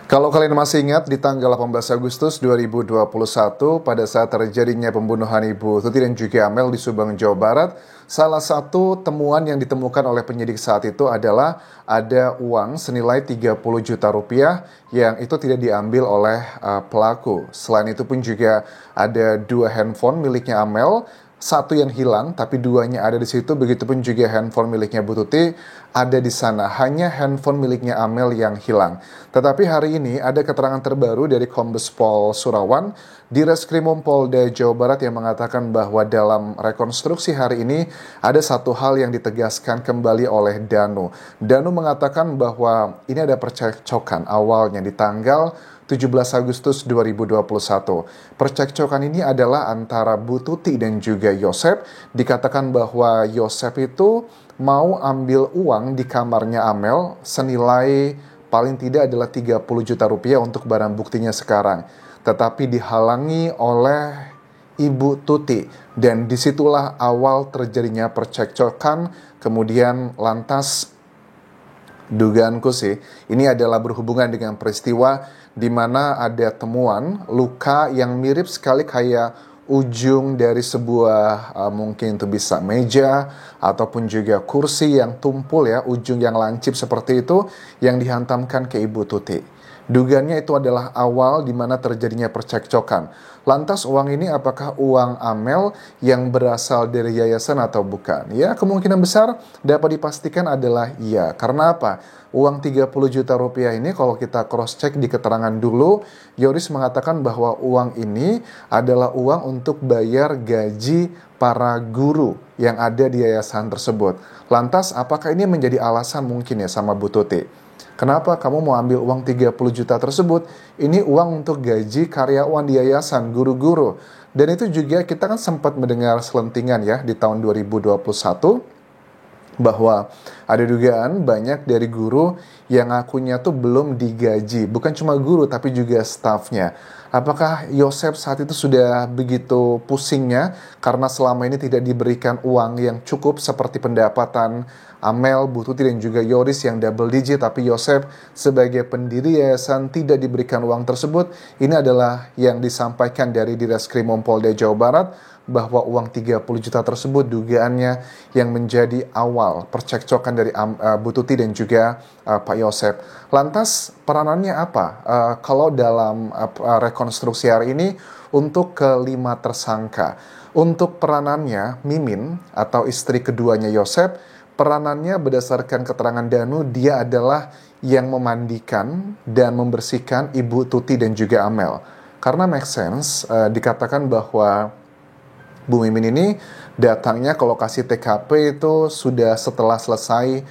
Kalau kalian masih ingat di tanggal 18 Agustus 2021 pada saat terjadinya pembunuhan Ibu Tuti dan juga Amel di Subang, Jawa Barat, salah satu temuan yang ditemukan oleh penyidik saat itu adalah ada uang senilai 30 juta rupiah yang itu tidak diambil oleh pelaku. Selain itu pun juga ada 2 handphone miliknya Amel, satu yang hilang, tapi 2-nya ada di situ. Begitupun juga handphone miliknya Bu Tuti ada di sana. Hanya handphone miliknya Amel yang hilang. Tetapi hari ini ada keterangan terbaru dari Kombes Pol Surawan di Reskrimum Polda Jawa Barat yang mengatakan bahwa dalam rekonstruksi hari ini ada satu hal yang ditegaskan kembali oleh Danu. Danu mengatakan bahwa ini ada percekcokan awalnya di tanggal 17 Agustus 2021. Percekcokan ini adalah antara Bu Tuti dan juga Yosep. Dikatakan bahwa Yosep itu mau ambil uang di kamarnya Amel senilai paling tidak adalah 30 juta rupiah untuk barang buktinya sekarang. Tetapi dihalangi oleh Ibu Tuti. Dan disitulah awal terjadinya percekcokan. Kemudian lantas dugaanku sih, ini adalah berhubungan dengan peristiwa di mana ada temuan luka yang mirip sekali kayak ujung dari sebuah mungkin itu bisa meja ataupun juga kursi yang tumpul ya, ujung yang lancip seperti itu yang dihantamkan ke Ibu Tuti. Dugaannya itu adalah awal di mana terjadinya percekcokan. Lantas uang ini apakah uang Amel yang berasal dari yayasan atau bukan? Ya, kemungkinan besar dapat dipastikan adalah iya. Karena apa? Uang 30 juta rupiah ini kalau kita cross check di keterangan dulu, Yoris mengatakan bahwa uang ini adalah uang untuk bayar gaji para guru yang ada di yayasan tersebut. Lantas apakah ini menjadi alasan mungkin ya sama Bu Tuti? Kenapa kamu mau ambil uang 30 juta tersebut? Ini uang untuk gaji karyawan di yayasan, guru-guru. Dan itu juga kita kan sempat mendengar selentingan ya di tahun 2021 bahwa ada dugaan banyak dari guru yang akunya tuh belum digaji. Bukan cuma guru tapi juga stafnya. Apakah Yosep saat itu sudah begitu pusingnya karena selama ini tidak diberikan uang yang cukup seperti pendapatan Amel, Bu Tuti dan juga Yoris yang double digit, tapi Yosep sebagai pendiri yayasan tidak diberikan uang tersebut. Ini adalah yang disampaikan dari Direskrimum Polda Jawa Barat bahwa uang 30 juta tersebut dugaannya yang menjadi awal percekcokan dari Bu Tuti dan juga Pak Yosep. Lantas peranannya apa? Kalau dalam rekonstruksi hari ini untuk kelima tersangka. Untuk peranannya Mimin atau istri keduanya Yosep, peranannya berdasarkan keterangan Danu, dia adalah yang memandikan dan membersihkan Ibu Tuti dan juga Amel. Karena make sense, dikatakan bahwa Bu Mimin ini datangnya ke lokasi TKP itu sudah setelah selesai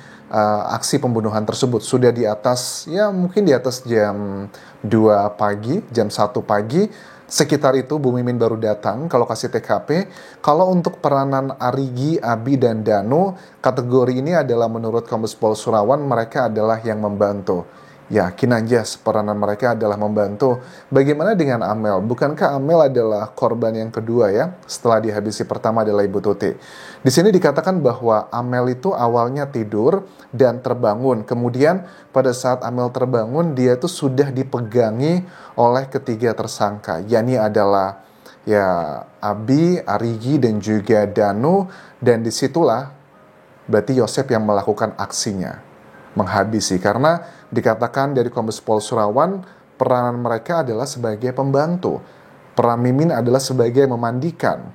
aksi pembunuhan tersebut. Sudah di atas, ya mungkin di atas jam 2 pagi, jam 1 pagi. Sekitar itu Bu Mimin baru datang ke lokasi TKP. Kalau untuk peranan Arigi, Abi, dan Danu, kategori ini adalah menurut Kombes Pol Surawan mereka adalah yang membantu. Yakin aja peranan mereka adalah membantu. Bagaimana dengan Amel? Bukankah Amel adalah korban yang kedua ya? Setelah dihabisi pertama adalah Ibu Tuti. Di sini dikatakan bahwa Amel itu awalnya tidur dan terbangun. Kemudian pada saat Amel terbangun, dia itu sudah dipegangi oleh ketiga tersangka. Yakni adalah ya Abi, Arigi, dan juga Danu. Dan disitulah berarti Yosep yang melakukan aksinya, menghabisi. Karena dikatakan dari Kombes Pol Surawan, peranan mereka adalah sebagai pembantu. Peran Mimin adalah sebagai memandikan.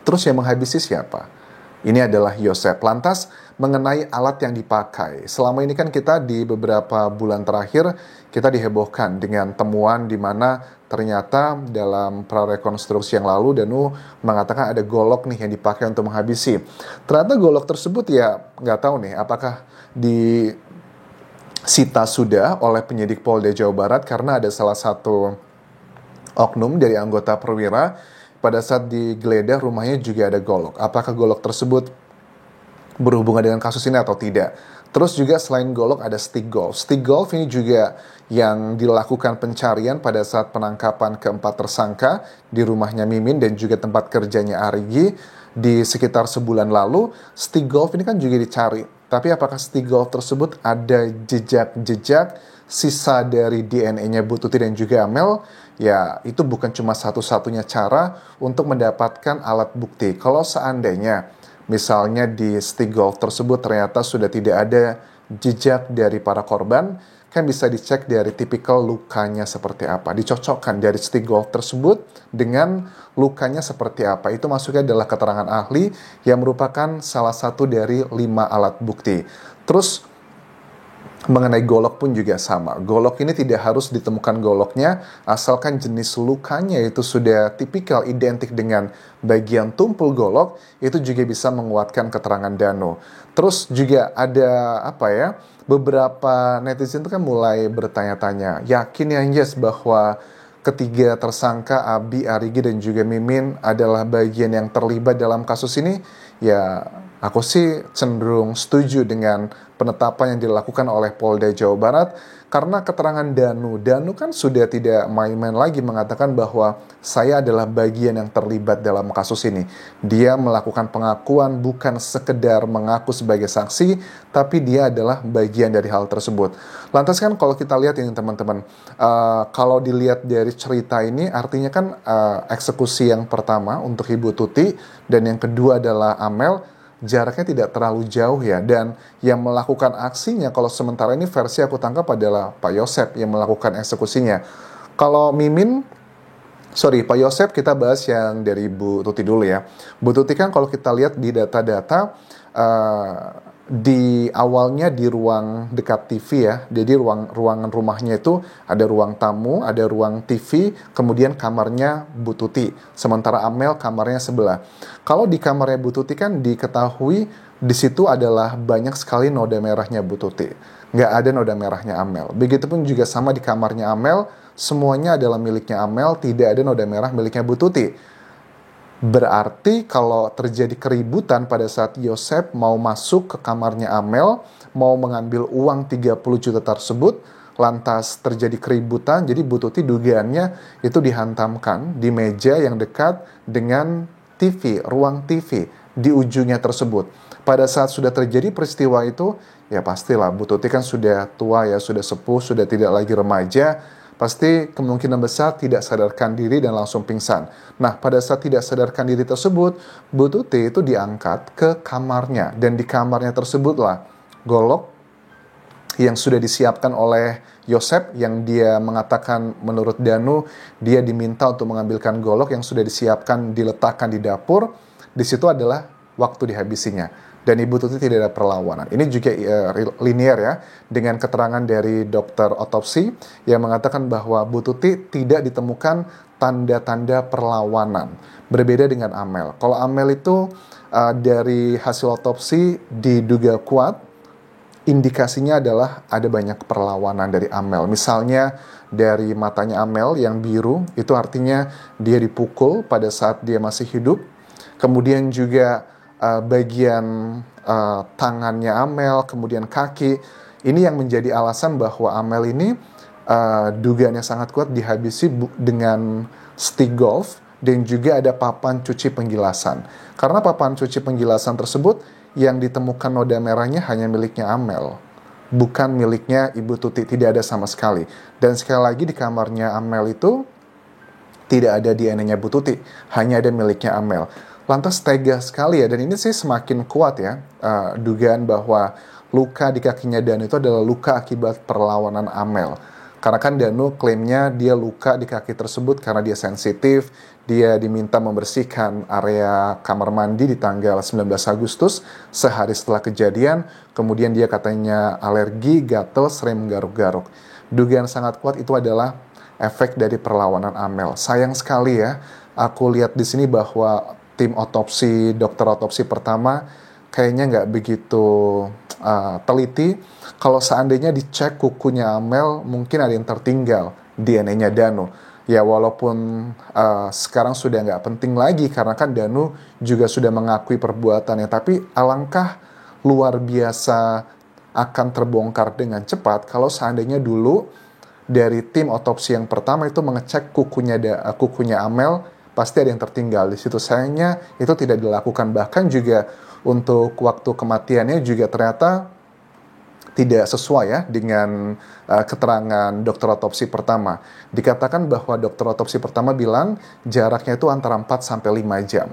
Terus yang menghabisi siapa? Ini adalah Yosep. Lantas mengenai alat yang dipakai. Selama ini kan kita di beberapa bulan terakhir kita dihebohkan dengan temuan di mana ternyata dalam prarekonstruksi yang lalu Danu mengatakan ada golok nih yang dipakai untuk menghabisi. Ternyata golok tersebut ya nggak tahu nih apakah disita sudah oleh penyidik Polda Jawa Barat karena ada salah satu oknum dari anggota perwira pada saat digeledah rumahnya juga ada golok. Apakah golok tersebut berhubungan dengan kasus ini atau tidak? Terus juga selain golok ada stick golf. Stick golf ini juga yang dilakukan pencarian pada saat penangkapan keempat tersangka di rumahnya Mimin dan juga tempat kerjanya Arigi di sekitar sebulan lalu. Stick golf ini kan juga dicari Tapi apakah Stigolf tersebut ada jejak-jejak sisa dari DNA-nya Bu Tuti dan juga Amel? Ya, itu bukan cuma satu-satunya cara untuk mendapatkan alat bukti. Kalau seandainya misalnya di Stigolf tersebut ternyata sudah tidak ada jejak dari para korban, kan bisa dicek dari tipikal lukanya seperti apa. Dicocokkan dari Stigolf tersebut dengan lukanya seperti apa. Itu masuknya adalah keterangan ahli yang merupakan salah satu dari 5 alat bukti. Terus mengenai golok pun juga sama. Golok ini tidak harus ditemukan goloknya, asalkan jenis lukanya itu sudah tipikal identik dengan bagian tumpul golok, itu juga bisa menguatkan keterangan Danu. Terus juga ada beberapa netizen itu kan mulai bertanya-tanya, yakin ya Yes bahwa ketiga tersangka Abi, Arigi, dan juga Mimin adalah bagian yang terlibat dalam kasus ini? Ya, aku sih cenderung setuju dengan penetapan yang dilakukan oleh Polda Jawa Barat karena keterangan Danu kan sudah tidak main-main lagi mengatakan bahwa saya adalah bagian yang terlibat dalam kasus ini. Dia melakukan pengakuan bukan sekedar mengaku sebagai saksi, tapi dia adalah bagian dari hal tersebut. Lantas kan kalau kita lihat ini teman-teman, kalau dilihat dari cerita ini artinya kan eksekusi yang pertama untuk Ibu Tuti dan yang kedua adalah Amel, jaraknya tidak terlalu jauh ya, dan yang melakukan aksinya kalau sementara ini versi aku tangkap adalah Pak Yosep yang melakukan eksekusinya. Kalau Pak Yosep kita bahas yang dari Bu Tuti dulu ya. Bu Tuti kan kalau kita lihat di data-data di awalnya di ruang dekat TV ya, jadi ruangan rumahnya itu ada ruang tamu, ada ruang TV, kemudian kamarnya Bu Tuti, sementara Amel kamarnya sebelah. Kalau di kamarnya Bu Tuti kan diketahui di situ adalah banyak sekali noda merahnya Bu Tuti, nggak ada noda merahnya Amel. Begitupun juga sama di kamarnya Amel, semuanya adalah miliknya Amel, tidak ada noda merah miliknya Bu Tuti. Berarti kalau terjadi keributan pada saat Yosep mau masuk ke kamarnya Amel, mau mengambil uang 30 juta tersebut, lantas terjadi keributan, jadi Bu Tuti dugaannya itu dihantamkan di meja yang dekat dengan TV, ruang TV di ujungnya tersebut. Pada saat sudah terjadi peristiwa itu, ya pastilah Bu Tuti kan sudah tua ya, sudah sepuh, sudah tidak lagi remaja, pasti kemungkinan besar tidak sadarkan diri dan langsung pingsan. Nah, pada saat tidak sadarkan diri tersebut, Bu Tuti itu diangkat ke kamarnya. Dan di kamarnya tersebutlah golok yang sudah disiapkan oleh Yosep, yang dia mengatakan menurut Danu, dia diminta untuk mengambilkan golok yang sudah disiapkan, diletakkan di dapur. Di situ adalah waktu dihabisinya. Dan Ibu Tuti tidak ada perlawanan. Ini juga linear ya, dengan keterangan dari dokter otopsi yang mengatakan bahwa Bu Tuti tidak ditemukan tanda-tanda perlawanan. Berbeda dengan Amel. Kalau Amel itu dari hasil otopsi diduga kuat, indikasinya adalah ada banyak perlawanan dari Amel. Misalnya dari matanya Amel yang biru, itu artinya dia dipukul pada saat dia masih hidup. Kemudian juga bagian tangannya Amel, kemudian kaki. Ini yang menjadi alasan bahwa Amel ini dugaannya sangat kuat dihabisi dengan Stigolf, dan juga ada papan cuci penggilasan. Karena papan cuci penggilasan tersebut yang ditemukan noda merahnya hanya miliknya Amel, bukan miliknya Ibu Tuti, tidak ada sama sekali. Dan sekali lagi di kamarnya Amel itu tidak ada DNA-nya Bu Tuti, hanya ada miliknya Amel. Lantas tega sekali ya, dan ini sih semakin kuat ya, dugaan bahwa luka di kakinya Danu itu adalah luka akibat perlawanan Amel. Karena kan Danu klaimnya dia luka di kaki tersebut karena dia sensitif, dia diminta membersihkan area kamar mandi di tanggal 19 Agustus, sehari setelah kejadian, kemudian dia katanya alergi, gatel, sering menggaruk-garuk. Dugaan sangat kuat itu adalah efek dari perlawanan Amel. Sayang sekali ya, aku lihat di sini bahwa tim otopsi, dokter otopsi pertama kayaknya nggak begitu teliti. Kalau seandainya dicek kukunya Amel, mungkin ada yang tertinggal DNA-nya Danu. Ya walaupun sekarang sudah nggak penting lagi karena kan Danu juga sudah mengakui perbuatannya. Tapi alangkah luar biasa akan terbongkar dengan cepat kalau seandainya dulu dari tim otopsi yang pertama itu mengecek kukunya Amel, pasti ada yang tertinggal di situ. Sayangnya itu tidak dilakukan. Bahkan juga untuk waktu kematiannya juga ternyata tidak sesuai ya dengan keterangan dokter otopsi pertama. Dikatakan bahwa dokter otopsi pertama bilang jaraknya itu antara 4 sampai 5 jam.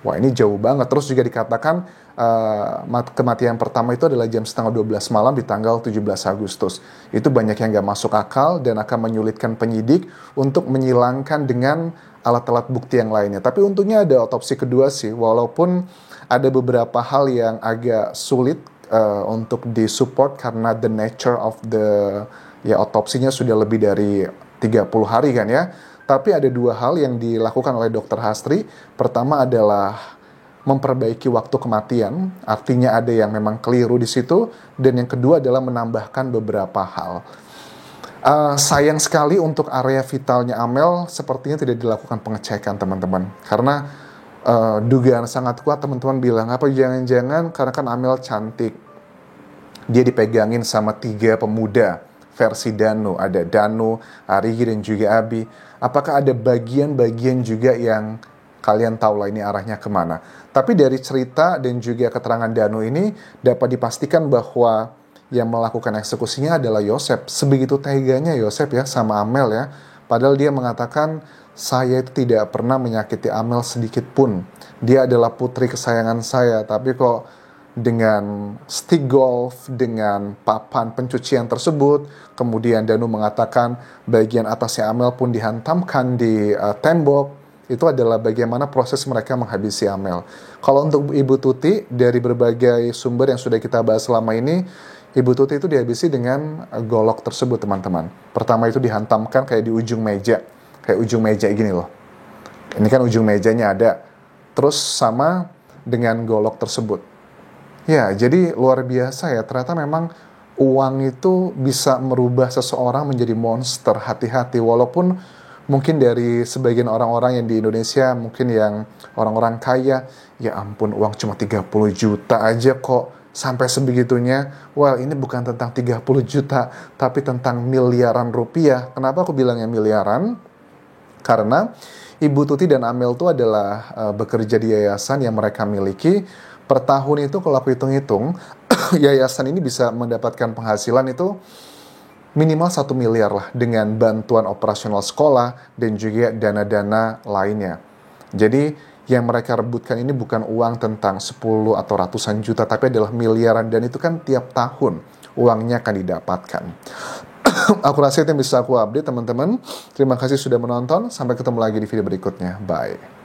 Wah, ini jauh banget. Terus juga dikatakan kematian pertama itu adalah jam setengah 12 malam di tanggal 17 Agustus. Itu banyak yang nggak masuk akal dan akan menyulitkan penyidik untuk menyilangkan dengan alat-alat bukti yang lainnya. Tapi untungnya ada otopsi kedua sih, walaupun ada beberapa hal yang agak sulit untuk disupport karena the nature of the otopsinya sudah lebih dari 30 hari kan ya. Tapi ada dua hal yang dilakukan oleh Dr. Hastri. Pertama adalah memperbaiki waktu kematian, artinya ada yang memang keliru di situ. Dan yang kedua adalah menambahkan beberapa hal. Sayang sekali untuk area vitalnya Amel sepertinya tidak dilakukan pengecekan teman-teman. Karena dugaan sangat kuat teman-teman bilang, apa jangan-jangan karena kan Amel cantik. Dia dipegangin sama 3 pemuda versi Danu. Ada Danu, Arigi, dan juga Abi. Apakah ada bagian-bagian juga yang kalian tahu lah ini arahnya kemana. Tapi dari cerita dan juga keterangan Danu ini dapat dipastikan bahwa yang melakukan eksekusinya adalah Yosep. Sebegitu teganya Yosep ya sama Amel ya. Padahal dia mengatakan, saya itu tidak pernah menyakiti Amel sedikit pun. Dia adalah putri kesayangan saya. Tapi kok dengan stick golf, dengan papan pencucian tersebut, kemudian Danu mengatakan bagian atasnya Amel pun dihantamkan di tembok. Itu adalah bagaimana proses mereka menghabisi Amel. Kalau untuk Ibu Tuti, dari berbagai sumber yang sudah kita bahas selama ini, Ibu Tuti itu dihabisi dengan golok tersebut teman-teman. Pertama itu dihantamkan kayak di ujung meja. Kayak ujung meja gini loh. Ini kan ujung mejanya ada. Terus sama dengan golok tersebut. Ya, jadi luar biasa ya. Ternyata memang uang itu bisa merubah seseorang menjadi monster. Hati-hati. Walaupun mungkin dari sebagian orang-orang yang di Indonesia, mungkin yang orang-orang kaya, ya ampun uang cuma 30 juta aja kok sampai sebegitunya. Well, ini bukan tentang 30 juta, tapi tentang miliaran rupiah. Kenapa aku bilangnya miliaran? Karena Ibu Tuti dan Amel itu adalah bekerja di yayasan yang mereka miliki. Per tahun itu kalau aku hitung-hitung, yayasan ini bisa mendapatkan penghasilan itu minimal 1 miliar lah dengan bantuan operasional sekolah dan juga dana-dana lainnya. Jadi yang mereka rebutkan ini bukan uang tentang 10 atau ratusan juta, tapi adalah miliaran, dan itu kan tiap tahun uangnya akan didapatkan. Aku rasa itu yang bisa aku update teman-teman. Terima kasih sudah menonton. Sampai ketemu lagi di video berikutnya. Bye.